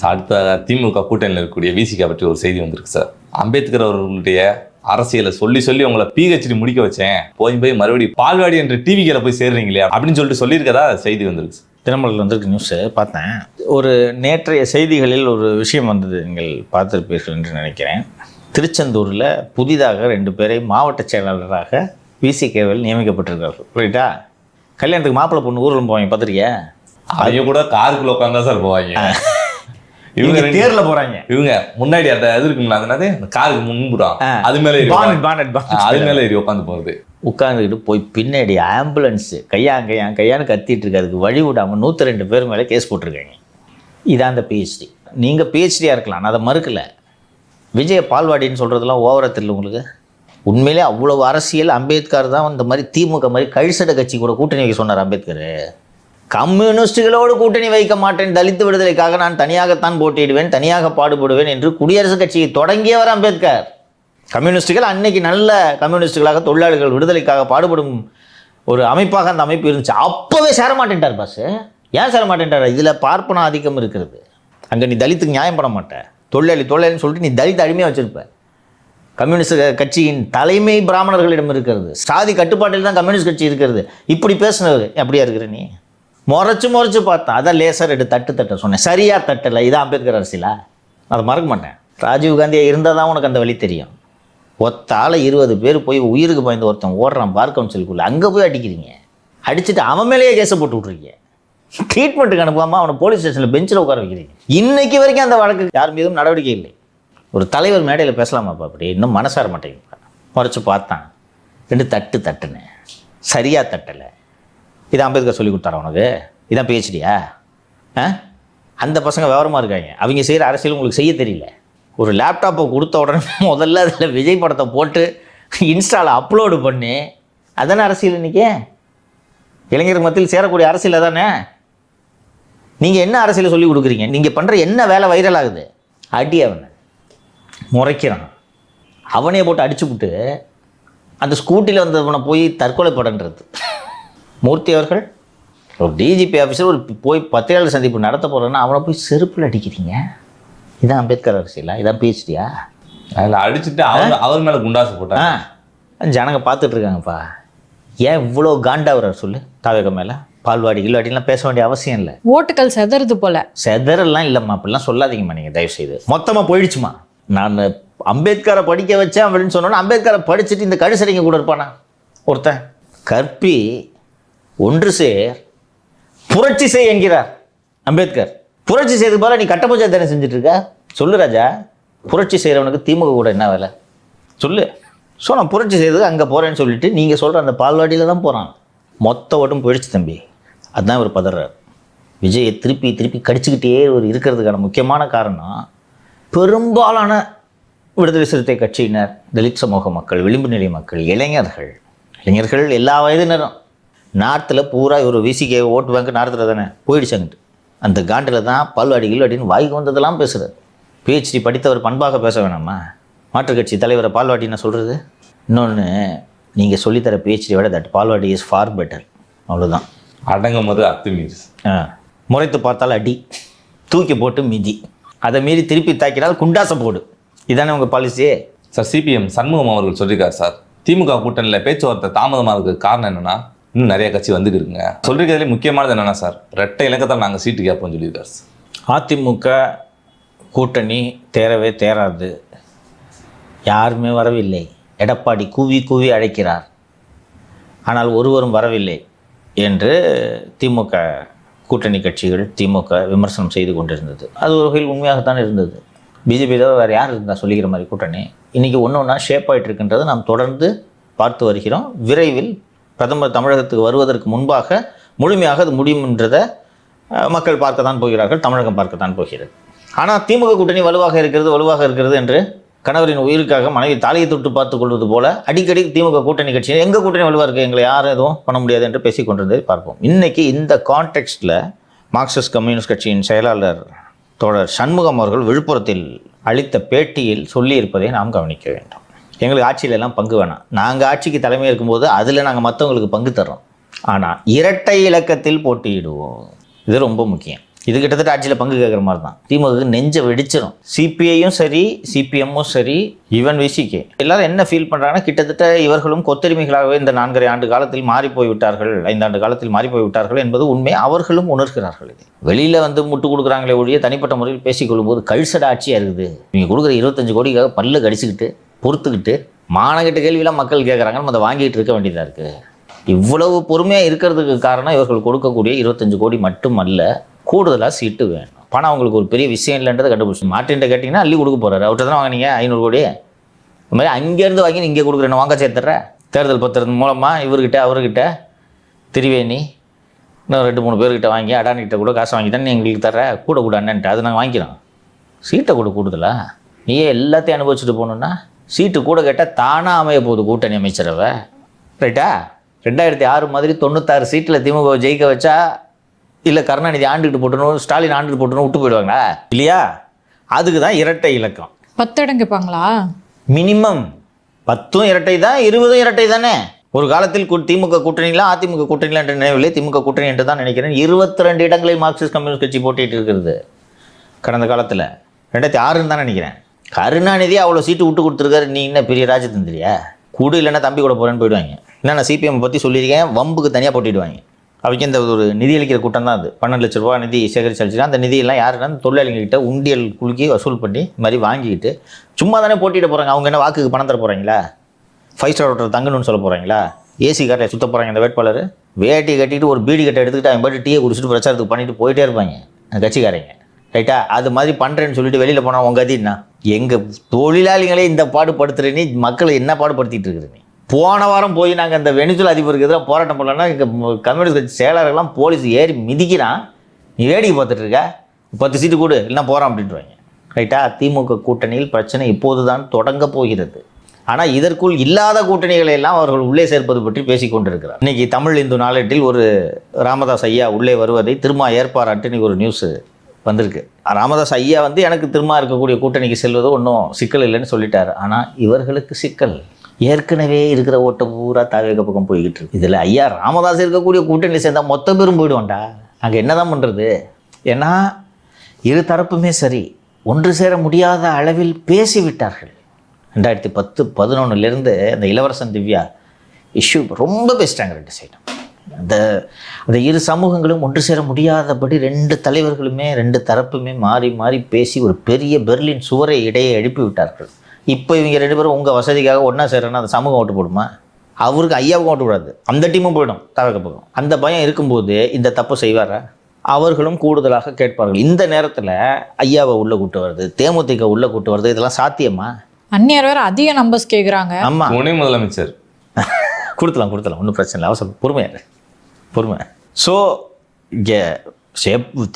அடுத்த திமுக கூட்டணியில் இருக்கக்கூடிய விசிகா பற்றி ஒரு செய்தி வந்திருக்கு சார். அம்பேத்கர் அவர்களுடைய அரசியலை சொல்லி உங்களை PhD முடிக்க வச்சேன், போய் மறுபடியும் பால்வாடி என்ற டிவிக்கில போய் சேர்றீங்களே அப்படின்னு சொல்லியிருக்கதா செய்தி வந்திருக்கு. தினமலரில் வந்திருக்கு நியூஸு பார்த்தேன். ஒரு நேற்றைய செய்திகளில் ஒரு விஷயம் வந்தது, நீங்கள் பார்த்துருப்பீர்கள் என்று நினைக்கிறேன். திருச்செந்தூரில் புதிதாக 2 பேரை மாவட்ட செயலாளராக விசிகேவில் நியமிக்கப்பட்டிருக்கார்கள். ரைட்டா? கல்யாணத்துக்கு மாப்பிள்ளை பொண்ணு ஊரில் போவாங்க, பார்த்துருக்கியா? அவங்க கூட காருக்குள்ள உட்காந்தா சார் போவாங்க. இவங்க தேர்ல போறாங்க. இவங்க முன்னாடி அந்த இது இருக்குங்களா, அதனால காருக்கு முன்புறம் அது மேல ஏறி உட்காந்து போறது. உட்காந்துக்கிட்டு போய் பின்னாடி ஆம்புலன்ஸு கையான்னு கத்திட்டு இருக்கு. அதுக்கு வழி விடாமல் 102 பேர் மேலே கேஸ் போட்டிருக்காங்க. இதான் அந்த PhD. நீங்கள் PhDயாக இருக்கலாம், நான் அதை மறுக்கலை. விஜய பால்வாடின்னு சொல்கிறதுலாம் ஓவரா தெரியல உங்களுக்கு? உண்மையிலே அவ்வளவு அரசியல். அம்பேத்கர் தான் இந்த மாதிரி திமுக மாதிரி கழிசட கட்சி கூட கூட்டணி வைக்க சொன்னார் அம்பேத்கர். கம்யூனிஸ்டுகளோடு கூட்டணி வைக்க மாட்டேன், தலித்து விடுதலைக்காக நான் தனியாகத்தான் போட்டியிடுவேன், தனியாக பாடுபடுவேன் என்று குடியரசுக் கட்சியை தொடங்கியவர் அம்பேத்கர். கம்யூனிஸ்டுகள் அன்னைக்கு நல்ல கம்யூனிஸ்டுகளாக தொழிலாளர்கள் விடுதலைக்காக பாடுபடும் ஒரு அமைப்பாக அந்த அமைப்பு இருந்துச்சு. அப்போவே சேர மாட்டேன்ட்டார் பாஸ். ஏன் சேர மாட்டேன்ட்டார்? இதில் பார்ப்பன ஆதிக்கம் இருக்கிறது. அங்கே நீ தலித்துக்கு நியாயம் பண்ண மாட்டேன், தொழிலாளின்னு சொல்லிட்டு நீ தலித் அடிமையாக வச்சுருப்ப. கம்யூனிஸ்ட் கட்சியின் தலைமை பிராமணர்களிடம் இருக்கிறது, சாதி கட்டுப்பாட்டில் தான் கம்யூனிஸ்ட் கட்சி இருக்கிறது. இப்படி பேசுனவர் அப்படியா இருக்கிற நீ? முறைச்சு பார்த்தேன். அதான் லேசர் எடுத்து தட்ட சொன்னேன், சரியாக தட்டலை. இதான் அம்பேத்கர் அரசியலா? அதை மறக்க மாட்டேன். ராஜீவ்காந்தியாக இருந்தால் தான் உனக்கு அந்த வழி தெரியும். ஒத்தால 20 பேர் போய் உயிருக்கு பயந்து ஒருத்தன் ஓடுறான் பார் கவுன்சிலுக்குள்ளே, அங்கே போய் அடிக்கிறீங்க. அடிச்சுட்டு அவன் மேலேயே கேஸை போட்டு விட்ருக்கீங்க. ட்ரீட்மெண்ட்டுக்கு அனுப்பாமல் அவனை போலீஸ் ஸ்டேஷனில் பெஞ்சில் உட்கார வைக்கிறீங்க. இன்னைக்கு வரைக்கும் அந்த வழக்கு யார் மீதும் நடவடிக்கை இல்லை. ஒரு தலைவர் மேடையில் பேசலாமாப்பா? அப்படி இன்னும் மனசார மாட்டேங்குப்பா. முறைச்சு பார்த்தான், 2 தட்டுனேன், சரியாக தட்டலை. இதான் அம்பேத்கர் சொல்லி கொடுத்தாரா உனக்கு? இதான் PhDயா? அந்த பசங்க விவரமாக இருக்காங்க. அவங்க செய்கிற அரசியல் உங்களுக்கு செய்ய தெரியல. ஒரு லேப்டாப்பை கொடுத்த உடனே முதல்ல அதில் விஜய் படத்தை போட்டு இன்ஸ்டாவில் அப்லோடு பண்ணி, அதானே அரசியல் இன்றைக்கி? இளைஞர் மத்தியில் சேரக்கூடிய அரசியல் அதானே? நீங்கள் என்ன அரசியலை சொல்லி கொடுக்குறீங்க? நீங்கள் பண்ணுற என்ன வேலை வைரல் ஆகுது? அடி அவனை முறைக்கிறான், அவனையே போட்டு அடிச்சு விட்டு அந்த ஸ்கூட்டியில் வந்தவனை போய் தற்கொலை படன்றது. மூர்த்தி அவர்கள் ஒரு DGP ஆஃபீஸர் ஒரு போய் பத்திரிகையாளர் சந்திப்பு நடத்த போகிறேன்னா அவனை போய் செருப்பில் அடிக்கிறீங்க. இதான் அம்பேத்கர் அரசியலா? இதான் PhDயா? அதில் அடிச்சுட்டு அவர் மேலே குண்டாசு போட்டாங்க. ஜனங்க பார்த்துட்டு இருக்காங்கப்பா. ஏன் இவ்வளோ காண்டாவரார் சொல்லு? தாவேக மேலே பால்வாடி இல்லாட்டிலாம் பேச வேண்டிய அவசியம் இல்லை. ஓட்டுகள் செதறது போல. செதறெல்லாம் இல்லைம்மா, அப்படிலாம் சொல்லாதீங்கம்மா நீங்கள் தயவுசெய்து. மொத்தமாக போயிடுச்சுமா. நான் அம்பேத்கரை படிக்க வச்சேன் அப்படின்னு சொன்னோன்னா அம்பேத்கரை படிச்சுட்டு இந்த கழிசடைங்க கூட இருப்பானா ஒருத்தன்? கற்பி ஒன்று சேர் புரட்சி செய் என்கிறார் அம்பேத்கர். புரட்சி செய்யறதுக்கு போல நீ கட்டப்பூஜை தானே செஞ்சுட்டு இருக்க? சொல்லு ராஜா, புரட்சி செய்கிறவனுக்கு திமுக கூட என்ன வேலை சொல்லு. ஸோ நான் புரட்சி செய்கிறது அங்கே போகிறேன்னு சொல்லிட்டு நீங்கள் சொல்கிற அந்த பால்வாடியில் தான் போகிறான். மொத்த ஓட்டம் போயிடுச்சு தம்பி. அதுதான் இவர் பதறார். விஜயை திருப்பி கடிச்சுக்கிட்டே ஒரு இருக்கிறதுக்கான முக்கியமான காரணம், பெரும்பாலான விடுதலை சிறுத்தை கட்சியினர், தலித் சமூக மக்கள், விளிம்பு நிலை மக்கள், இளைஞர்கள் எல்லா வயதினரும் நார்த்தில் பூரா ஒரு விசிகே ஓட்டு பேங்க் நார்த்தில் தானே போயிடுச்சாங்கிட்டு. அந்த காண்டில் தான் பால்வாடிகள் அப்படின்னு வாய்க்கு வந்ததெல்லாம் பேசுகிறார். PhD படித்தவர் பண்பாக பேச வேணாமா? மாற்றுக் கட்சி தலைவரை பால்வாடின்னு சொல்கிறது. இன்னொன்று, நீங்கள் சொல்லித்தர PhD விட that balwadi is for better. அவ்வளோதான். அடங்கும் போது அத்துமீறி முறைத்து பார்த்தால் அடி, தூக்கி போட்டு மிதி, அதை மீறி திருப்பி தாக்கினால் குண்டாசை போடு. இதானே உங்கள் பாலிசியே சார். CPM சண்முகம் அவர்கள் சொல்லியிருக்காரு சார், திமுக கூட்டணியில் பேச்சுவார்த்தை தாமதமாக இருக்கிறது காரணம் என்னென்னா இன்னும் நிறைய கட்சி வந்துருக்குங்க. சொல்லியிருக்கிறதுலே முக்கியமானது என்னென்னா சார், 2 இலக்கத்தில் நாங்கள் சீட்டு கேட்போம்னு சொல்லியிருக்காரு சார். அதிமுக கூட்டணி தேராது, யாருமே வரவில்லை. எடப்பாடி கூவி அழைக்கிறார், ஆனால் ஒருவரும் வரவில்லை என்று திமுக கூட்டணி கட்சிகள் திமுக விமர்சனம் செய்து கொண்டிருந்தது. அது ஒரு வகையில் உண்மையாகத்தான் இருந்தது. பிஜேபி தவிர வேறு யார் இருந்தால் சொல்லிக்கிற மாதிரி கூட்டணி இன்றைக்கி ஒன்றா ஷேப் ஆகிட்டு இருக்கின்றதை நாம் தொடர்ந்து பார்த்து வருகிறோம். விரைவில் பிரதமர் தமிழகத்துக்கு வருவதற்கு முன்பாக முழுமையாக அது முடியும் என்றதை மக்கள் பார்க்கத்தான் போகிறார்கள், தமிழகம் பார்க்கத்தான் போகிறது. ஆனால் திமுக கூட்டணி வலுவாக இருக்கிறது என்று கணவரின் உயிருக்காக மனைவி தாலியை தொட்டு பார்த்து கொள்வது போல அடிக்கடி திமுக கூட்டணி கட்சி எங்கள் கூட்டணி வலுவாக இருக்குது, எங்களை யாரும் எதுவும் பண்ண முடியாது என்று பேசி கொண்டிருந்ததை பார்ப்போம். இன்றைக்கி இந்த கான்டெக்ஸ்டில் மார்க்சிஸ்ட் கம்யூனிஸ்ட் கட்சியின் செயலாளர் தோழர் சண்முகம் அவர்கள் விழுப்புரத்தில் அளித்த பேட்டியில் சொல்லியிருப்பதை நாம் கவனிக்க வேண்டும். எங்களுக்கு ஆட்சியிலெல்லாம் பங்கு வேணாம், நாங்கள் ஆட்சிக்கு தலைமை இருக்கும்போது அதில் நாங்கள் மற்றவங்களுக்கு பங்கு தர்றோம், ஆனால் இரட்டை இலக்கத்தில் போட்டியிடுவோம். இது ரொம்ப முக்கியம். இது கிட்டத்தட்ட ஆட்சியில் பங்கு கேட்குற மாதிரி தான். திமுக நெஞ்சை வெடிச்சிடும். சிபிஐயும் சரி, சிபிஎம்மும் சரி, ஈவன் விசிகே எல்லாரும் என்ன ஃபீல் பண்ணுறாங்கன்னா, கிட்டத்தட்ட இவர்களும் கொத்தடிமைகளாகவே இந்த 4.5 ஆண்டு காலத்தில் மாறி போய்விட்டார்கள், 5 ஆண்டு காலத்தில் மாறி போய்விட்டார்கள் என்பது உண்மை. அவர்களும் உணர்கிறார்கள். இது வெளியில் வந்து முட்டு கொடுக்குறாங்களே ஒழிய தனிப்பட்ட முறையில் பேசிக்கொள்ளும்போது கழிசட ஆட்சியாக இருக்குது. நீங்கள் கொடுக்குற 25 கோடிக்காக பல்ல கடிச்சிக்கிட்டு பொறுத்துக்கிட்டு மானகட்ட கேள்வியெல்லாம் மக்கள் கேட்குறாங்க, நம்ம அதை வாங்கிட்டு இருக்க வேண்டியதாக இருக்குது. இவ்வளவு பொறுமையாக இருக்கிறதுக்கு காரணம் இவர்கள் கொடுக்கக்கூடிய 25 கோடி மட்டும் அல்ல, கூடுதலாக சீட்டு வேணும். பணம் அவங்களுக்கு ஒரு பெரிய விஷயம் இல்லைன்றதை கண்டுபிடிச்சு. மார்ட்டின்ட்ட கேட்டிங்கன்னா அள்ளி கொடுக்க போகிறாரு. அவர்கிட்ட தான் வாங்கினீங்க 500 கோடி, இந்த மாதிரி அங்கேருந்து வாங்கி இங்கே கொடுக்குறேன்னு வாங்க சேர்த்துட்ற. தேர்தல் பத்திரத்தின் மூலமாக இவர்கிட்ட அவர்கிட்ட திரிவேணி இன்னும் 2-3 பேர்கிட்ட வாங்கி அடானிகிட்ட கூட காசு வாங்கி தான் நீ எங்களுக்கு தர்ற, கூட கூட அண்ணன்ட்டு அது நாங்கள் வாங்கிக்கிறோம். சீட்டை கூட கூடுதலா நீயே எல்லாத்தையும் அனுபவிச்சுட்டு போகணுன்னா சீட்டு கூட கேட்டால் தானாக அமைய போகுது கூட்டணி அமைச்சரவை. ரைட்டா? 2006 மாதிரி 96 சீட்டில் திமுக ஜெயிக்க வச்சா, இல்லை கருணாநிதி ஆண்டுகிட்டு போட்டணும், ஸ்டாலின் ஆண்டுகிட்டு போட்டணும் விட்டு போயிடுவாங்களா? இல்லையா? அதுக்கு தான் இரட்டை இலக்கம். 10 இடம் கேட்பாங்களா? மினிமம் 10 இரட்டை தான், 20 இரட்டை தானே. ஒரு காலத்தில் திமுக கூட்டணிலாம் அதிமுக கூட்டணிலாம் என்ற நினைவில்லை, திமுக கூட்டணி என்று தான் நினைக்கிறேன். 22 இடங்களில் மார்க்சிஸ்ட் கம்யூனிஸ்ட் கட்சி போட்டிட்டு இருக்கிறது கடந்த காலத்தில். 2006 தான் நினைக்கிறேன். கருணாநிதி அவ்வளோ சீட்டு விட்டு கொடுத்துருக்காரு. நீ என்ன பெரிய ராஜதந்திரியா? கூடு இல்லைன்னா தம்பி கூட போகிறேன்னு போயிடுவாங்க. இல்லை நான் சிபிஎம் பற்றி சொல்லியிருக்கேன், வம்புக்கு தனியாக போட்டிடுவாங்க. அவங்க இந்த ஒரு நிதி அளிக்கிற கூட்டம் தான் அது. 12 லட்ச ரூபா நிதி சேகரிச்சு அந்த நிதியெல்லாம் யாருன்னா தொழிலாளிகிட்ட உண்டியல் குலுக்கி வசூல் பண்ணி இந்த மாதிரி வாங்கிக்கிட்டு சும்மா தானே போட்டிட போகிறாங்க. அவங்க என்ன வாக்குக்கு பணம் தர போகிறாங்களா? 5 ஸ்டார் ஹோட்டல் தங்கணும்னு சொல்ல போகிறாங்களா? ஏசி காரில் சுற்ற போகிறாங்க இந்த வேட்பாளர். வேட்டி கட்டிட்டு ஒரு பீடி கட்டை எடுத்துக்கிட்டு அவங்க பாட்டு டீயை குடிச்சிட்டு பிரச்சாரத்துக்கு பண்ணிட்டு போயிட்டே இருப்பாங்க அந்த கட்சிக்காரங்க. ரைட்டா? அது மாதிரி பண்ணுறேன்னு சொல்லிட்டு வெளியில் போனால் உங்கள் கதின்னா எங்கள் தொழிலாளிகளே இந்த பாடுபடுத்துகிற நீ மக்களை என்ன பாடுபடுத்திட்டு இருக்கிற நீ? போன வாரம் போய் நாங்கள் அந்த வெனிசுலா அதிபருக்கு எதிராக போராட்டம் பண்ணலன்னா எங்கள் கம்யூனிஸ்ட் கட்சி செயலாளர்கள்லாம் போலீஸ் ஏறி மிதிக்கிறான். நீ வேடிக்கை பார்த்துட்டு இருக்க, 10 சீட்டு கூடு இல்லைன்னா போகிறான் அப்படின்ட்டுருவாங்க. ரைட்டா? திமுக கூட்டணியில் பிரச்சனை இப்போது தான் தொடங்க போகிறது. ஆனால் இதற்குள் இல்லாத கூட்டணிகளை எல்லாம் அவர்கள் உள்ளே சேர்ப்பது பற்றி பேசிக் கொண்டிருக்கிறார். இன்றைக்கி தமிழ் இந்து நாளேட்டில் ஒரு ராமதாஸ் ஐயா உள்ளே வருவதை திரும்ப ஏற்பாராட்டு இன்றைக்கி ஒரு நியூஸ் வந்திருக்கு. ராமதாஸ் ஐயா வந்து எனக்கு திரும்ப இருக்கக்கூடிய கூட்டணிக்கு செல்வது ஒன்றும் சிக்கல் இல்லைன்னு சொல்லிட்டார். ஆனால் இவர்களுக்கு சிக்கல். ஏற்கனவே இருக்கிற ஓட்ட பூரா தாவேக பக்கம் போய்கிட்டு இருக்கு. இதில் ஐயா ராமதாஸ் இருக்கக்கூடிய கூட்டணியில் சேர்ந்தால் மொத்த பேரும் போயிடுவான்டா. அங்கே என்ன தான் பண்ணுறது? ஏன்னா இரு தரப்புமே சரி ஒன்று சேர முடியாத அளவில் பேசிவிட்டார்கள். 2010-11 அந்த இளவரசன் திவ்யா இஷ்யூ ரொம்ப பேசிட்டாங்க 2 சைடும். அந்த இரு சமூகங்களும் ஒன்று சேர முடியாதபடி 2 தலைவர்களுமே 2 தரப்புமே மாறி மாறி பேசி ஒரு பெரிய பெர்லின் சுவரை இடையே எழுப்பி விட்டார்கள். இப்போ இவங்க 2 பேரும் உங்கள் வசதிக்காக ஒன்றா சேரன்னா அந்த சமூகம் ஓட்டு போடுமா? அவருக்கு ஐயாவுக்கும் ஓட்டு போடாது, அந்த டீமும் போயிடும் தவக்க பக்கம். அந்த பயம் இருக்கும்போது இந்த தப்பு செய்வாரா? அவர்களும் கூடுதலாக கேட்பார்கள். இந்த நேரத்தில் ஐயாவை உள்ளே கூட்டு வருது, தேமுதிக உள்ளே கூட்டு வருது, இதெல்லாம் சாத்தியமா? அந்நியர் வேறு அதிக நம்பர்ஸ் கேட்குறாங்க. ஆமாம், துணை முதலமைச்சர் கொடுத்துலாம் ஒன்றும் பிரச்சனை இல்லை. அவசரம் பொறுமை. ஸோ இங்கே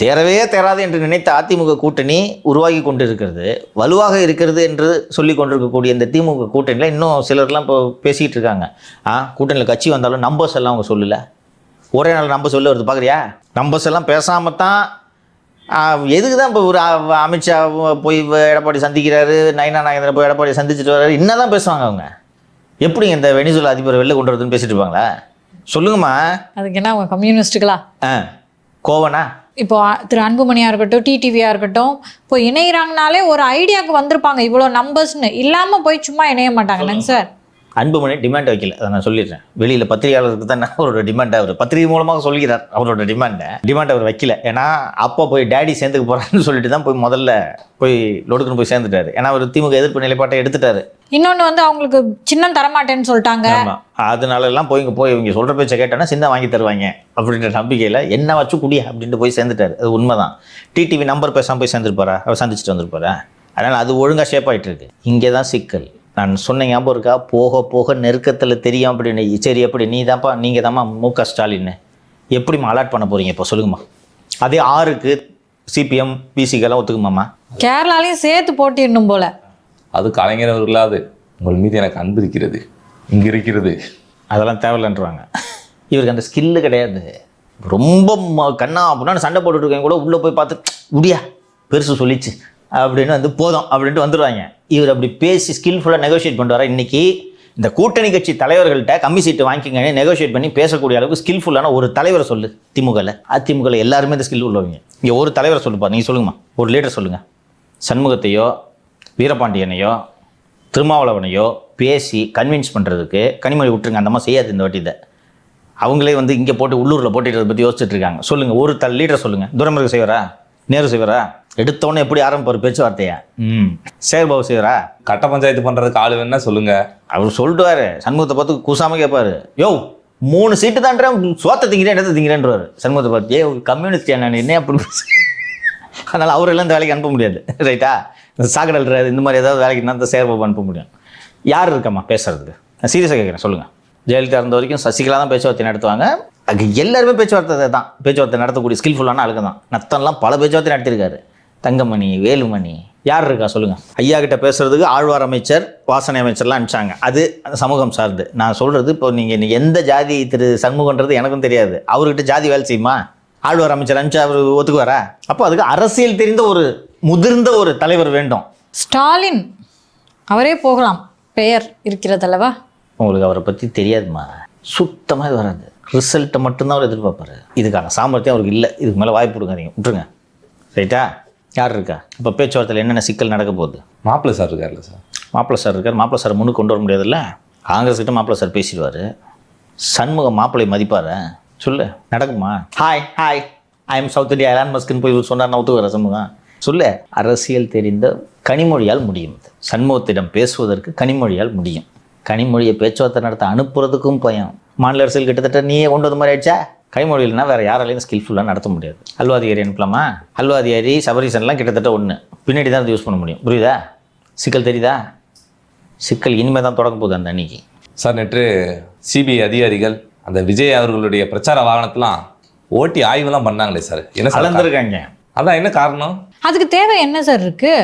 தேராது என்று நினைத்த அதிமுக கூட்டணி உருவாகி கொண்டு இருக்கிறது, வலுவாக இருக்கிறது என்று சொல்லி கொண்டிருக்கக்கூடிய இந்த திமுக கூட்டணியில் இன்னும் சிலர்லாம் இப்போ பேசிக்கிட்டு இருக்காங்க. கூட்டணியில் கட்சி வந்தாலும் நம்பர்ஸ் எல்லாம் அவங்க சொல்லலை. ஒரே நாள் நம்பர் சொல்ல வருது பார்க்குறியா? நம்பர்ஸ் எல்லாம் பேசாமல் தான் எதுக்கு தான் இப்போ ஒரு அமித்ஷா போய் எடப்பாடி சந்திக்கிறாரு, நயனா நாகேந்திரன் போய் எடப்பாடி சந்திச்சுட்டு வர்றாரு, என்ன தான் பேசுவாங்க அவங்க? எப்படி இந்த வெனிசுலா அதிபர் வெளில கொண்டு வரதுன்னு பேசிட்டு இருப்பாங்களா? சொல்லுங்கம்மா. அதுக்கு என்ன அவங்க கம்யூனிஸ்ட்டுகளா? கோவனா? இப்போ திரு அன்புமணியாக இருக்கட்டும், டிடிவியாக இருக்கட்டும், இப்போ இணைகிறாங்கனாலே ஒரு ஐடியாவுக்கு வந்திருப்பாங்க. இவ்வளோ நம்பர்ஸ்னு இல்லாமல் போய் சும்மா இணைய மாட்டாங்கன்னாங்க சார். அன்புமணி டிமாண்ட் வைக்கல, அதை நான் சொல்லிடுறேன். வெளியில் பத்திரிகையாளருக்கு தான் அவரோட டிமாண்டை அவர் பத்திரிகை மூலமாக சொல்கிறார். அவரோட டிமாண்ட் அவர் வைக்கல. ஏன்னா அப்போ போய் டேடி சேர்ந்துக்க போகிறான்னு சொல்லிட்டு தான் முதல்ல லொடுக்குன்னு போய் சேர்ந்துட்டாரு. ஏன்னா அவர் திமுக எதிர்ப்பு நிலைப்பாட்டை எடுத்துட்டாரு. இன்னொன்று வந்து அவங்களுக்கு சின்னம் தரமாட்டேன்னு சொல்லிட்டாங்க. ஆமாம், அதனால எல்லாம் போய் இவங்க சொல்கிற பேச்சை கேட்டோன்னா சின்னம் வாங்கி தருவாங்க அப்படின்ற நம்பிக்கையில் என்ன வச்சு குடியா அப்படின்ட்டு போய் சேர்ந்துட்டாரு. அது உண்மைதான். டிடிவி நம்பர் பேசாமல் போய் சேர்ந்துருப்பாரா? அவர் சந்திச்சுட்டு வந்திருப்பாரா? அதனால் அது ஒழுங்காக ஷேப் ஆகிட்டு இருக்கு. இங்கே தான் சிக்கல். நான் சொன்ன ஞாபகம் இருக்கா? போக போக நெருக்கத்தில் தெரியும் அப்படின்னு. சரி, எப்படி நீங்கள் தான்மா மு.க. ஸ்டாலின் எப்படிம்மா அலாட் பண்ண போகிறீங்க இப்போ சொல்லுங்கம்மா? அதே 6க்கு சிபிஎம் பிசிக்கெல்லாம் ஒத்துக்குமாம்மா? கேரளாலையும் சேர்த்து போட்டிடணும் போல. அது கலைஞர் அவர்களாது உங்கள் மீது எனக்கு அன்பு இருக்கிறது, இங்கே இருக்கிறது, அதெல்லாம் தேவையில்லைன்றாங்க. இவருக்கு அந்த ஸ்கில்லு கிடையாது. ரொம்ப கண்ணா அப்படின்னா சண்டை போட்டுருக்கேன் கூட உள்ளே போய் பார்த்து முடியா பெருசு சொல்லிச்சு அப்படின்னு போதும் அப்படின்ட்டு வந்துடுவாங்க. இவர் அப்படி பேசி ஸ்கில்ஃபுல்லாக நெகோஷியேட் பண்ணுவாரா? இன்றைக்கி இந்த கூட்டணி கட்சி தலைவர்கள்ட்ட கம்மி சீட்டு வாங்கிக்கங்க நெகோஷியேட் பண்ணி பேசக்கூடிய அளவுக்கு ஸ்கில்ஃபுல்லான ஒரு தலைவரை சொல்லு திமுகவில். அதிமுகவில் எல்லாருமே இந்த ஸ்கில் உள்ளவங்க. இங்கே ஒரு தலைவரை சொல்லுப்பா, நீங்கள் சொல்லுங்கம்மா, ஒரு லீடர் சொல்லுங்கள். சண்முகத்தையோ வீரபாண்டியனையோ திருமாவளவனையோ பேசி கன்வின்ஸ் பண்ணுறதுக்கு கனிமொழி விட்டுருங்க, அந்த மாதிரி செய்யாது இந்த வாட்டி. இதை அவங்களே வந்து இங்கே போட்டு உள்ளூரில் போட்டுறதை பற்றி யோசிச்சுட்டு இருக்காங்க. சொல்லுங்கள், ஒரு லீடர் சொல்லுங்கள். துரைமுருகன் செய்வாரா, நேரு செய்வாரா? எடுத்தோன்னே எப்படி ஆரம்பிப்பார் பேச்சுவார்த்தையா? சேகர்பாபு செய்வாரா? கட்ட பஞ்சாயத்து பண்றதுக்கு ஆளு வேணா சொல்லுங்க. அவர் சொல்லிட்டுவாரு, சண்முகத்தை பார்த்து கூசாம கேட்பாரு, யோ 3 சீட்டு தான்றேன், சோத்த திங்கிறேன் இடத்த திங்கிறேன்றவாரு. சண்முகத்தை பார்த்து, கம்யூனிஸ்ட் நான் என்ன அப்படி அதனால் அவரெல்லாம் இந்த வேலைக்கு அனுப்ப முடியாது, ரைட்டா? இந்த சாக்கடல் இந்த மாதிரி ஏதாவது வேலைக்கு தான் சேகர்பாபு அனுப்ப முடியும். யார் இருக்கம்மா பேசுறதுக்கு? நான் சீரியஸாக கேட்குறேன், சொல்லுங்கள். ஜெயலலிதா இருந்த வரைக்கும் சசிகலா தான் பேச்சுவார்த்தை நடத்துவாங்க. அங்கே எல்லாருமே பேச்சுவார்த்தை தான், பேச்சுவார்த்தை நடத்தக்கூடிய ஸ்கில்ஃபுல்லான ஆளுங்க தான். நத்தன்லாம் பல பேச்சுவார்த்தை நடத்திருக்காரு. தங்கமணி, வேலுமணி, யார் இருக்கா சொல்லுங்கள்? ஐயா கிட்ட பேசுறதுக்கு ஆழ்வார் அமைச்சர், வாசனை அமைச்சர்லாம் அனுப்பிச்சாங்க. அது சமூகம் சார்ந்து. நான் சொல்கிறது, இப்போ நீங்கள் எந்த ஜாதி திரு சண்முகன்றது எனக்கும் தெரியாது. அவர்கிட்ட ஜாதி வேலை செய்யுமா? ஆழ்வார் அமைச்சர் அனுப்பிச்சா அவர் ஒத்துக்குவாரா? அப்போ அதுக்கு அரசியல் தெரிந்த ஒரு முதிர்ந்த ஒரு தலைவர் வேண்டும். ஸ்டாலின் அவரே போகலாம், பெயர் இருக்கிறதல்லவா? உங்களுக்கு அவரை பற்றி தெரியாதுமா, சுத்தமாக இது வராது. ரிசல்ட்டை மட்டும்தான் அவர் எதிர்பார்ப்பார். இதுக்கான சாமர்த்தியம் அவருக்கு இல்லை. இதுக்கு மேலே வாய்ப்பு கொடுக்காதீங்க, விட்டுருங்க, ரைட்டா? யார் இருக்கா இப்போ பேச்சுவார்த்தையில்? என்னென்ன சிக்கல் நடக்க போகுது? மாப்பிள்ளை சார் இருக்கார்ல சார். மாப்பிள்ளை சார் இருக்கார். மாப்பிள்ளை சார் முன்னுக்கு கொண்டு வர முடியாதுல்ல. காங்கிரஸ் கிட்ட மாப்பிள்ளை சார் பேசிடுவார். சண்முகம் மாப்பிள்ளை மதிப்பார். சொல்லு, நடக்குமா? Hi I am South India Elon மஸ்க்குன்னு போய் சொன்னார், நான் ஒத்துக்குற சண்முகம். சொல்லு, அரசியல் தெரிந்த கனிமொழியால் முடியும். சண்முகத்திடம் பேசுவதற்கு கனிமொழியால் முடியும். கனிமொழியை பேச்சுவார்த்தை நடத்த அனுப்புறதுக்கும் பயம். மாநில அரசியல் கிட்டத்தட்ட நீயே கொண்டு வந்த மாதிரி ஆயிடுச்சா? கனிமொழியில்னா வேறு யாராலையும் ஸ்கில்ஃபுல்லாக நடத்த முடியாது. அல்வாதிகாரி அனுப்பலாமா? அல்வாதிகாரி சபரீசன்லாம் கிட்டத்தட்ட ஒன்று, பின்னாடி தான் யூஸ் பண்ண முடியும். புரியுதா? சிக்கல் தெரியுதா? சிக்கல் இனிமேல் தான் தொடங்க போகுது அந்த அன்னைக்கு. சார், நேற்று சிபிஐ அதிகாரிகள் அந்த விஜய் அவர்களுடைய பிரச்சார வாகனத்தெல்லாம் ஓட்டி ஆய்வுலாம் பண்ணாங்களே சார், என்ன கலந்துருக்காங்க? அதான் என்ன காரணம்? அதுக்கு தேவை என்ன சார் இருக்கு?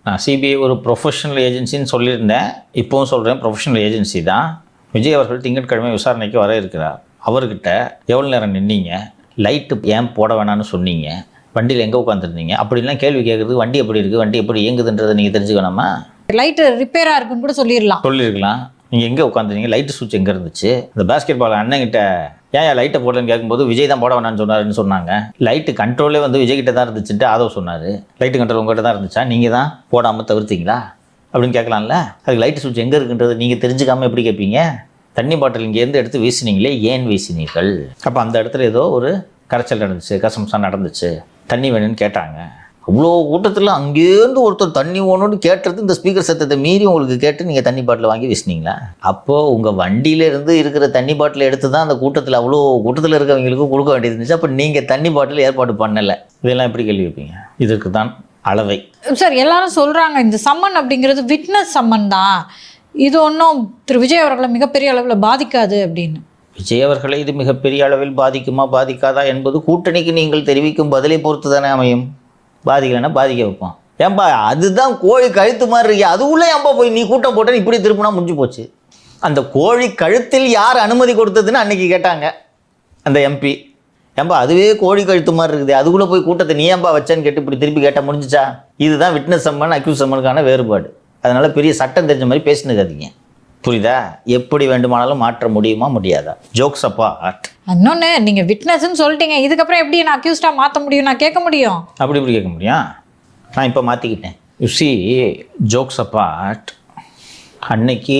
நான் சிபிஐ ஒரு ப்ரொஃபஷனல் ஏஜென்சின்னு சொல்லியிருந்தேன், இப்போவும் சொல்கிறேன், ப்ரொஃபஷனல் ஏஜென்சி தான். விஜய் அவர்கள் திங்கட்கிழமை விசாரணைக்கு வர இருக்கிறார். அவர்கிட்ட எவ்வளோ நேரம் நின்னீங்க, லைட்டு ஏன் போட வேணான்னு சொன்னீங்க, வண்டியில் எங்கே உட்காந்துருந்தீங்க, அப்படின்லாம் கேள்வி கேட்குறது. வண்டி எப்படி இருக்குது, வண்டி எப்படி இயங்குதுன்றதை நீங்கள் தெரிஞ்சுக்கணுமா? லைட்டு ரிப்பேராக இருக்குன்னு கூட சொல்லியிருக்கலாம். நீங்கள் எங்கே உட்காந்துருந்தீங்க, லைட்டு சுவிட்ச் எங்கே இருந்துச்சு? இந்த பாஸ்கெட் பால் அண்ணங்கிட்ட ஏன் லைட்டை போடலன்னு கேட்கும்போது விஜய் தான் போட வேணான்னு சொன்னாருன்னு சொன்னாங்க. லைட்டு கண்ட்ரோலே வந்து விஜய் கிட்ட தான் இருந்துச்சுட்டு ஆதவ் சொன்னார். லைட்டு கண்ட்ரோல் உங்கள்கிட்ட தான் இருந்துச்சா, நீங்கள் தான் போடாமல் தவிர்த்தீங்களா அப்படின்னு கேட்கலாம்ல. அதுக்கு லைட்டு சுவிட்ச் எங்கே இருக்குன்றது நீங்கள் தெரிஞ்சுக்காமல் எப்படி கேட்பீங்க? தண்ணி பாட்டில் இங்கேருந்து எடுத்து வீசினீங்களே, ஏன் வீசினீர்கள்? அப்போ அந்த இடத்துல ஏதோ ஒரு கரைச்சல் நடந்துச்சு, கசம்சா நடந்துச்சு, தண்ணி வேணும்னு கேட்டாங்க. அவ்வளோ கூட்டத்தில் அங்கேருந்து ஒருத்தர் தண்ணி வேணும்னு கேட்டது இந்த ஸ்பீக்கர் சத்தத்தை மீறி உங்களுக்கு கேட்டு நீங்கள் தண்ணி பாட்டில் வாங்கி வீசினீங்களா? அப்போது உங்கள் வண்டியிலேருந்து இருக்கிற தண்ணி பாட்டில் எடுத்து தான் அந்த கூட்டத்தில், அவ்வளோ கூட்டத்தில் இருக்கிறவங்களுக்கு கொடுக்க வேண்டியது இருந்துச்சு. அப்போ நீங்கள் தண்ணி பாட்டில் ஏற்பாடு பண்ணலை. இதெல்லாம் எப்படி கேள்வி வைப்பீங்க? இதற்கு தான் அளவை. சார், எல்லாரும் சொல்கிறாங்க இந்த சம்மன் அப்படிங்கிறது விட்னஸ் சம்மன் தான், இது ஒன்றும் திரு விஜய் அவர்களை மிகப்பெரிய அளவில் பாதிக்காது அப்படின்னு. விஜய் அவர்களை இது மிகப்பெரிய அளவில் பாதிக்குமா பாதிக்காதா என்பது கூட்டணிக்கு நீங்கள் தெரிவிக்கும் பதிலை பொறுத்து தானே அமையும். பாதிக்கலைன்னா பாதிக்க வைப்பான். ஏன்பா அதுதான் கோழி கழுத்து மாதிரி இருக்கு, அதுக்குள்ளே ஏன்பா போய் நீ கூட்டம் போட்டேன்னு இப்படி திருப்பினா முடிஞ்சு போச்சு. அந்த கோழி கழுத்தில் யார் அனுமதி கொடுத்ததுன்னு அன்னைக்கு கேட்டாங்க அந்த எம்பி. ஏன்பா அதுவே கோழி கழுத்து மாதிரி இருக்குது, அதுக்குள்ளே போய் கூட்டத்தை நீ ஏன்பா வச்சேன்னு கேட்டு இப்படி திருப்பி கேட்டால் முடிஞ்சிச்சா? இதுதான் விட்னஸ் சம்மன் அக்யூஸ் சம்மனுக்கான வேறுபாடு. அதனால் பெரிய சட்டம் தெரிஞ்ச மாதிரி பேசினுக்காதீங்க, புரியுதா? எப்படி வேண்டுமானாலும் மாற்ற முடியுமா முடியாதா? ஜோக்ஸ் அப்பா ஆர்ட். இன்னொன்று, நீங்கள் விட்னஸ்ன்னு சொல்லிட்டீங்க, இதுக்கப்புறம் எப்படி நான் அக்யூஸ்டாக மாற்ற முடியும், நான் கேட்க முடியும்? அப்படி இப்படி கேட்க முடியும்? நான் இப்போ மாற்றிக்கிட்டேன். யூ சி, ஜோக்ஸ் அப்பா ஆர்ட். அன்னைக்கு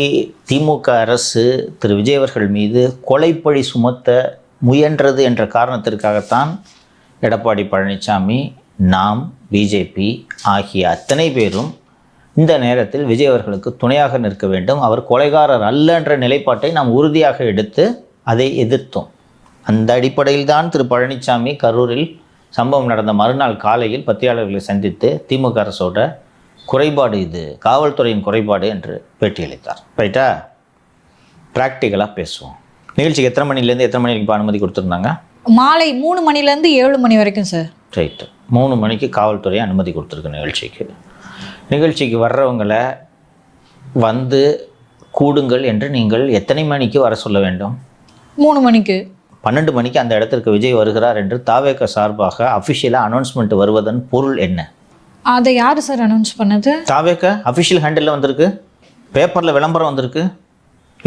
திமுக அரசு திரு விஜய் அவர்கள் மீது கொலைப்பழி சுமத்த முயன்றது என்ற காரணத்திற்காகத்தான் எடப்பாடி பழனிசாமி, நாம், பிஜேபி ஆகிய அத்தனை பேரும் இந்த நேரத்தில் விஜய் அவர்களுக்கு துணையாக நிற்க வேண்டும், அவர் கொலைகாரர் அல்ல என்ற நிலைப்பாட்டை நாம் உறுதியாக எடுத்து அதை எதிர்த்தோம். அந்த அடிப்படையில் தான் திரு பழனிசாமி கரூரில் சம்பவம் நடந்த மறுநாள் காலையில் பத்திரிகையாளர்களை சந்தித்து திமுக அரசோட குறைபாடு இது, காவல்துறையின் குறைபாடு என்று பேட்டியளித்தார். ரைட்டா? ப்ராக்டிக்கலாக பேசுவோம். நிகழ்ச்சிக்கு எத்தனை மணிலேருந்து எத்தனை மணிக்கு அனுமதி கொடுத்துருந்தாங்க? மாலை 3 மணிலேருந்து 7 மணி வரைக்கும் சார். ரைட்டு. 3 மணிக்கு காவல்துறை அனுமதி கொடுத்துருக்கு. நிகழ்ச்சிக்கு வர்றவங்களை வந்து கூடுங்கள் என்று நீங்கள் எத்தனை மணிக்கு வர சொல்ல வேண்டும்? 3 மணிக்கு. 12 மணிக்கு அந்த இடத்திற்கு விஜய் வருகிறார் என்று தாவேக சார்பாக அஃபிஷியலாக அனௌன்ஸ்மெண்ட் வருவதன் பொருள் என்ன? அதை யார் சார் அனௌன்ஸ் பண்ணது? தாவேக அஃபிஷியல் ஹேண்டில் வந்திருக்கு, பேப்பரில் விளம்பரம் வந்திருக்கு.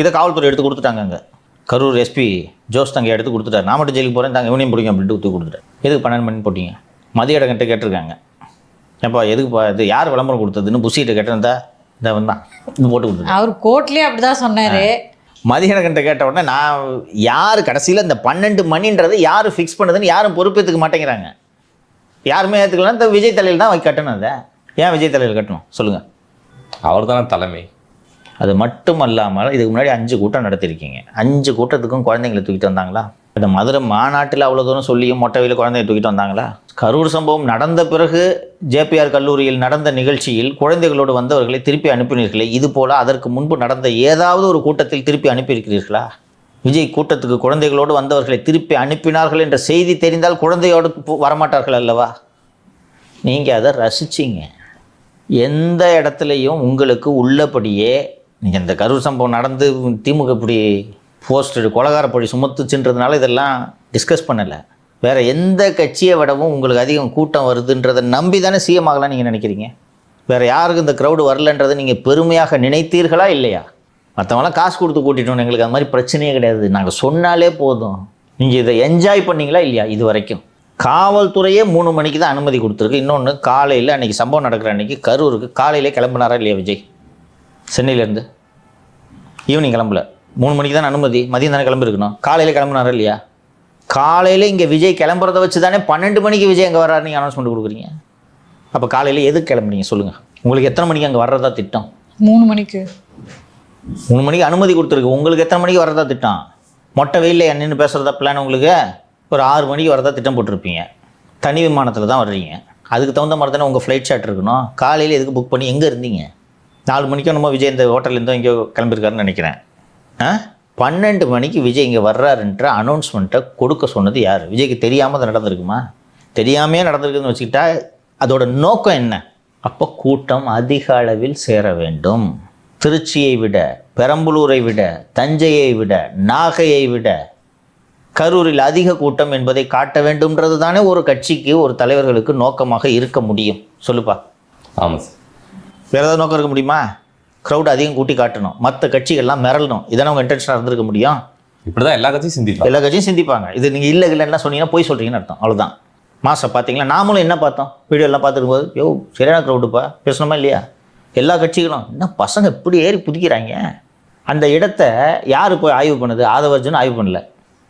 இதை காவல்துறை எடுத்து கொடுத்துட்டாங்க. அங்கே கரூர் எஸ்பி ஜோஸ் தங்க எடுத்து கொடுத்துட்டாரு. நான் மட்டும் ஜெயிலுக்கு போகிறேன், தாங்க இவனையும் பிடிக்கும் அப்படின்ட்டு ஊற்றி கொடுத்துட்டாரு. எதுக்கு 12 மணி போட்டிங்க? மதிய இடங்கிட்ட கேட்டிருக்காங்க, ஏப்பா எதுக்குப்பா இது யார் விளம்பரம் கொடுத்ததுன்னு புஷிகிட்ட கேட்டிருந்தா இதை வந்தான் இது போட்டு கொடுத்துரு. அவர் கோர்ட்லயே அப்படிதான் சொன்னாரு. மதிய இடங்கிட்ட கேட்ட உடனே நான் யார் கடைசியில் இந்த 12 மணின்றது யார் ஃபிக்ஸ் பண்ணுதுன்னு யாரும் பொறுப்பேற்றுக்க மாட்டேங்கிறாங்க. யாருமே ஏற்றுக்கலாம். இந்த விஜய் தலையில் தான் கட்டணும். அதை ஏன் விஜய் தலையில் கட்டணும் சொல்லுங்கள்? அவர் தானே தலைமை. அது மட்டும் அல்லாமல் இதுக்கு முன்னாடி 5 கூட்டம் நடத்திருக்கீங்க. 5 கூட்டத்துக்கும் குழந்தைங்களை தூக்கிட்டு வந்தாங்களா? இந்த மதுரை மாநாட்டில் அவ்வளோ தூரம் சொல்லியும் மொட்டை வெயில குழந்தைய தூக்கிட்டு வந்தாங்களா? கரூர் சம்பவம் நடந்த பிறகு ஜேபிஆர் கல்லூரியில் நடந்த நிகழ்ச்சியில் குழந்தைகளோடு வந்தவர்களை திருப்பி அனுப்பினீர்களே, இது போல் அதற்கு முன்பு நடந்த ஏதாவது ஒரு கூட்டத்தில் திருப்பி அனுப்பியிருக்கிறீர்களா? விஜய் கூட்டத்துக்கு குழந்தைகளோடு வந்தவர்களை திருப்பி அனுப்பினார்கள் என்ற செய்தி தெரிந்தால் குழந்தையோடு வரமாட்டார்கள் அல்லவா? நீங்கள் அதை ரசிச்சிங்க. எந்த இடத்துலையும் உங்களுக்கு உள்ளபடியே நீங்கள் இந்த கரூர் சம்பவம் நடந்து திமுக இப்படி போஸ்டர் கொலகாரப்படி சுமத்துச்சுன்றதுனால இதெல்லாம் டிஸ்கஸ் பண்ணலை. வேறு எந்த கட்சியை விடவும் உங்களுக்கு அதிகம் கூட்டம் வருதுன்றதை நம்பி தானே சிஎம் ஆகலாம் நீங்கள் நினைக்கிறீங்க. வேறு யாருக்கு இந்த க்ரௌடு வரலன்றதை நீங்கள் பெருமையாக நினைத்தீர்களா இல்லையா? மற்றவங்களாம் காசு கொடுத்து கூட்டிட்டோம், எங்களுக்கு அது மாதிரி பிரச்சனையே கிடையாது, நாங்கள் சொன்னாலே போதும். நீங்கள் இதை என்ஜாய் பண்ணீங்களா இல்லையா? இது வரைக்கும் காவல்துறையே 3 மணிக்கு தான் அனுமதி கொடுத்துருக்கு. இன்னொன்று காலையில் அன்றைக்கி சம்பவம் நடக்கிற அன்றைக்கி கரூருக்கு காலையிலே கிளம்புனாரா இல்லையா விஜய்? சென்னையிலேருந்து ஈவினிங் கிளம்பல, 3 மணிக்கு தான் அனுமதி, மதியம் தானே கிளம்பிருக்கணும். காலையில் கிளம்புனாரா இல்லையா? காலையில் இங்கே விஜய் கிளம்புறத வச்சு தானே 12 மணிக்கு விஜய் அங்கே வர்றாரு நீங்கள் அனௌன்ஸ்மெண்ட் கொடுக்குறீங்க. அப்போ காலையில் எதுக்கு கிளம்புறீங்க சொல்லுங்கள்? உங்களுக்கு எத்தனை மணிக்கு அங்கே வர்றதா திட்டம்? 3 மணிக்கு. 3 மணிக்கு அனுமதி கொடுத்துருக்கு. உங்களுக்கு எத்தனை மணிக்கு வர்றதா திட்டம்? மொட்டை வெயிலில் என்னென்னு பேசுகிறதா பிளான்? உங்களுக்கு ஒரு 6 மணிக்கு வரதா திட்டம் போட்டிருப்பீங்க. தனி விமானத்தில் தான் வர்றீங்க. அதுக்கு தகுந்த மாதிரி தானே உங்கள் ஃப்ளைட் ஷாட் இருக்கணும். காலையில் எதுக்கு புக் பண்ணி எங்கே இருந்தீங்க? 4 மணிக்கு நம்ம விஜய் இந்த ஹோட்டல்லேருந்தோ எங்கேயோ கிளம்பியிருக்காருன்னு நினைக்கிறேன். 12 மணிக்கு விஜய் இங்கே வர்றாருன்ற அனௌன்ஸ்மெண்ட்டை கொடுக்க சொன்னது யார்? விஜய்க்கு தெரியாமல் அது நடந்திருக்குமா? தெரியாமையே நடந்திருக்குதுன்னு வச்சுக்கிட்டா அதோட நோக்கம் என்ன? அப்போ கூட்டம் அதிக அளவில் சேர வேண்டும். திருச்சியை விட, பெரம்பலூரை விட, தஞ்சையை விட, நாகையை விட கரூரில் அதிக கூட்டம் என்பதை காட்ட வேண்டும்ன்றது தானே ஒரு கட்சிக்கு, ஒரு தலைவர்களுக்கு நோக்கமாக இருக்க முடியும். சொல்லுப்பா. ஆமாம் சார். வேறு ஏதாவது நோக்கம் இருக்க முடியுமா? க்ரௌட் அதிகம் கூட்டி காட்டணும், மற்ற கட்சிகள்லாம் மிரளணும், இதானே உங்கள் இன்டென்ஷனாக இருந்திருக்க முடியும். இப்படி தான் எல்லா கட்சியும் சிந்திப்பாங்க. எல்லா கட்சியும் சிந்திப்பாங்க. இது நீங்கள் இல்லைன்னா சொன்னீங்கன்னா போய் சொல்கிறீங்கன்னு அர்த்தம். அவ்வளோதான். மாசம் பார்த்தீங்களா? நாமளும் என்ன பார்த்தோம்? வீடியோ எல்லாம் பார்த்துருக்கும் போது யோ சரியான க்ரௌடுப்பா பேசணுமா இல்லையா? எல்லா கட்சிகளும் என்ன பசங்க இப்படி ஏறி குதிக்கிறாங்க. அந்த இடத்த யார் போய் ஆய்வு பண்ணுது? ஆதவர்ஜன் ஆய்வு பண்ணல.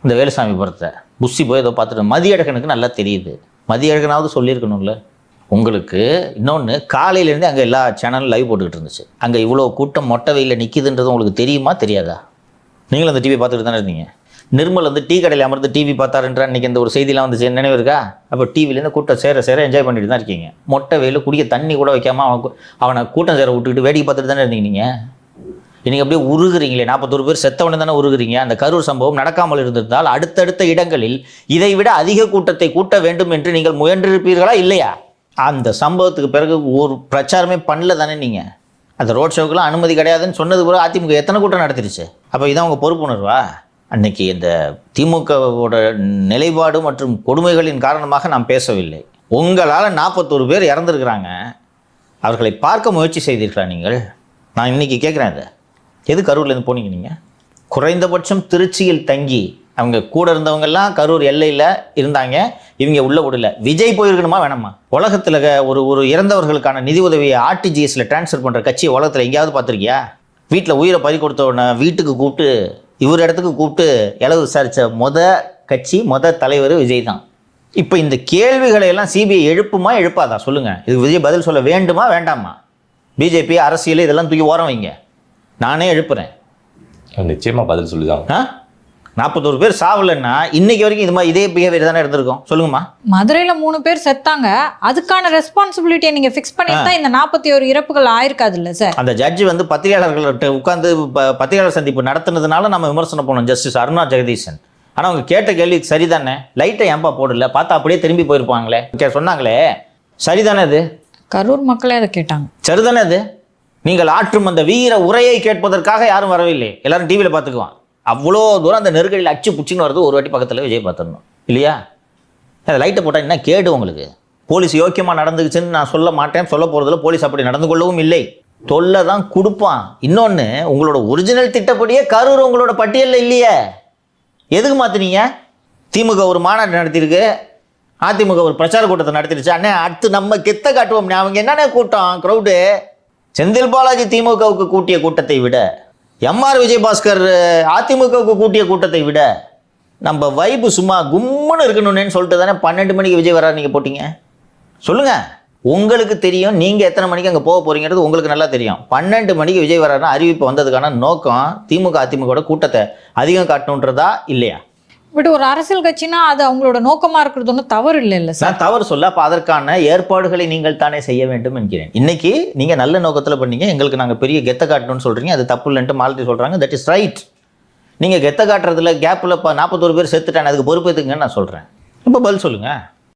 இந்த வேலுசாமிபுரத்தை புஷி போய் ஏதோ பார்த்துட்டு மதியழகனுக்கு நல்லா தெரியுது. மதியழகனாவது சொல்லியிருக்கணும்ல உங்களுக்கு. இன்னொன்று, காலையிலேருந்து அங்கே எல்லா சேனலும் லைவ் போட்டுக்கிட்டு இருந்துச்சு. அங்கே இவ்வளோ கூட்டம் மொட்டை வெயிலில் நிற்கிதுன்றது உங்களுக்கு தெரியுமா தெரியாதா? நீங்களும் அந்த டிவி பார்த்துட்டு தானே இருந்தீங்க. நிர்மல் வந்து டீ கடையில் அமர்ந்து டிவி பார்த்தாருன்ற அன்றைக்கி இந்த ஒரு செய்திலாம் வந்துச்சு, நினைவு இருக்கா? அப்போ டிவிலேருந்து கூட்டம் சேர என்ஜாய் பண்ணிட்டு தான் இருக்கீங்க. மொட்டை வெயிலில் குடிக்க தண்ணி கூட வைக்காமல் அவனை கூட்டம் சேர விட்டுக்கிட்டு வேடிக்கை பார்த்துட்டு தானே இருந்தீங்க நீங்கள். இன்றைக்கி அப்படியே உருகுறீங்களே. 41 பேர் செத்தவனே தானே உருகுறீங்க. அந்த கரூர் சம்பவம் நடக்காமல் இருந்திருந்தால் அடுத்தடுத்த இடங்களில் இதை விட அதிக கூட்டத்தை கூட்ட வேண்டும் என்று நீங்கள் முயன்றிருப்பீர்களா இல்லையா? அந்த சம்பவத்துக்கு பிறகு ஒரு பிரச்சாரமே பண்ணல தானே நீங்கள். அந்த ரோட் ஷோக்கெல்லாம் அனுமதி கிடையாதுன்னு சொன்னது பிறகு அதிமுக எத்தனை கூட்டம் நடத்திடுச்சு? அப்போ இதான் உங்கள் பொறுப்புணர்வா? அன்னைக்கு இந்த திமுகவோட நிலைப்பாடு மற்றும் கொடுமைகளின் காரணமாக நான் பேசவில்லை. உங்களால் 41 பேர் இறந்துருக்கிறாங்க. அவர்களை பார்க்க முயற்சி செய்தீர்களா நீங்கள்? நான் இன்றைக்கி கேட்குறேன், இதை எது கரூர்லேருந்து போனீங்க நீங்கள்? குறைந்தபட்சம் திருச்சியில் தங்கி அவங்க கூட இருந்தவங்கெல்லாம் கரூர் எல்லையில் இருந்தாங்க, இவங்க உள்ள விடல. விஜய் போயிருக்கணுமா வேணாமா? உலகத்தில் ஒரு இறந்தவர்களுக்கான நிதி உதவியை ஆர்டிஜிஎஸில் ட்ரான்ஸ்ஃபர் பண்ணுற கட்சியை உலகத்தில் எங்கேயாவது பார்த்துருக்கியா? வீட்டில் உயிரை பறி கொடுத்தவன வீட்டுக்கு கூப்பிட்டு இவர் இடத்துக்கு கூப்பிட்டு இளவு விசாரித்த கட்சி தலைவர் விஜய் தான். இப்போ இந்த கேள்விகளை எல்லாம் சிபிஐ எழுப்புமா எழுப்பாதா சொல்லுங்கள்? இது விஜய் பதில் சொல்ல வேண்டுமா வேண்டாமா? பிஜேபி அரசியல் இதெல்லாம் தூக்கி ஓரம் வைங்க. நானே எழுப்புறேன். நிச்சயமாக பதில் சொல்லிதாங்க. 41 பேர் சாவலன்னா இன்னைக்கு வரைக்கும் இது மாதிரி இதே பிஹேவியர் தானே இருந்திருக்கும். சொல்லுங்கம்மா. மதுரையில் 3 பேர் செத்தாங்க. அதுக்கான ரெஸ்பான்சிபிலிட்டியை நீங்கள் ஃபிக்ஸ் பண்ணிட்டு தான் இந்த 41 இறப்புகள் ஆயிருக்காது இல்லை சார்? அந்த ஜட்ஜி வந்து பத்திரிகையாளர்கள்ட்ட உட்காந்து பத்திரிகையாளர் சந்திப்பு நடத்துனதுனால நம்ம விமர்சனம் பண்ணோம் ஜஸ்டிஸ் அருணா ஜெகதீசன். ஆனால் அவங்க கேட்ட கேள்விக்கு சரிதானே, லைட்டை ஏன்பா போடல, பார்த்தா அப்படியே திரும்பி போயிருப்பாங்களே சொன்னாங்களே, சரிதானே? அது கரூர் மக்களே அதை கேட்டாங்க. சரிதானே? அது நீங்கள் ஆற்றும் அந்த வீர உரையை கேட்பதற்காக யாரும் வரவில்லை. எல்லாரும் டிவியில் பார்த்துக்குவான். அவ்வளோ தூரம் அந்த நெருக்கடியில் அச்சு புச்சின்னு வருது. ஒரு வாட்டி பக்கத்தில் விஜய் பார்த்துடணும் இல்லையா? அந்த லைட்டை போட்டால் என்ன கேடு உங்களுக்கு? போலீஸ் யோக்கியமாக நடந்துக்குச்சுன்னு நான் சொல்ல மாட்டேன், சொல்ல போகிறதில்ல. போலீஸ் அப்படி நடந்து கொள்ளவும் இல்லை. தொல்லை தான் கொடுப்பான். இன்னொன்று, உங்களோட ஒரிஜினல் திட்டப்படியே கரூர் உங்களோட பட்டியலில் இல்லையே, எதுக்கு மாற்றினீங்க? திமுக ஒரு மாநாடு நடத்தியிருக்கு, அதிமுக ஒரு பிரச்சார கூட்டத்தை நடத்திடுச்சு. அண்ணே அடுத்து நம்ம கெத்த காட்டுவோம். அவங்க என்னென்ன கூட்டம், க்ரௌடு. செந்தில் பாலாஜி திமுகவுக்கு கூட்டிய கூட்டத்தை விட, எம்ஆர் விஜயபாஸ்கர் அதிமுகவுக்கு கூட்டிய கூட்டத்தை விட நம்ம வைப்பு சும்மா கும்முன்னு இருக்கணும்னு சொல்லிட்டு தானே 12 மணிக்கு விஜய் வராரு நீங்கள் போட்டிங்க. சொல்லுங்கள், உங்களுக்கு தெரியும் நீங்கள் எத்தனை மணிக்கு அங்கே போக போகிறீங்கிறது உங்களுக்கு நல்லா தெரியும். 12 மணிக்கு விஜய் வராருன்னா அறிவிப்பு வந்ததுக்கான நோக்கம் திமுக அதிமுகவோட கூட்டத்தை அதிகம் காட்டணுன்றதா இல்லையா? பட் ஒரு அரசியல் கட்சினா அது அவங்களோட நோக்கமா இருக்கிறது ஒன்றும் தவறு இல்லை சார். நான் தவறு சொல்ல, அப்போ அதற்கான ஏற்பாடுகளை நீங்கள் தானே செய்ய வேண்டும் என்கிறேன். இன்னைக்கு நீங்கள் நல்ல நோக்கத்தில் பண்ணீங்க, எங்களுக்கு நாங்கள் பெரிய கெத்த காட்டணும்னு சொல்கிறீங்க, அது தப்பு இல்லைன்ட்டு மாலத்தி சொல்கிறாங்க. That is right. நீங்கள் கெத்த காட்டுறதுல கேப்பில் இப்போ 41 பேர் செத்துட்டாங்க, அதுக்கு பொறுப்பேற்றுங்கன்னு நான் சொல்கிறேன். இப்போ பதில் சொல்லுங்கள்.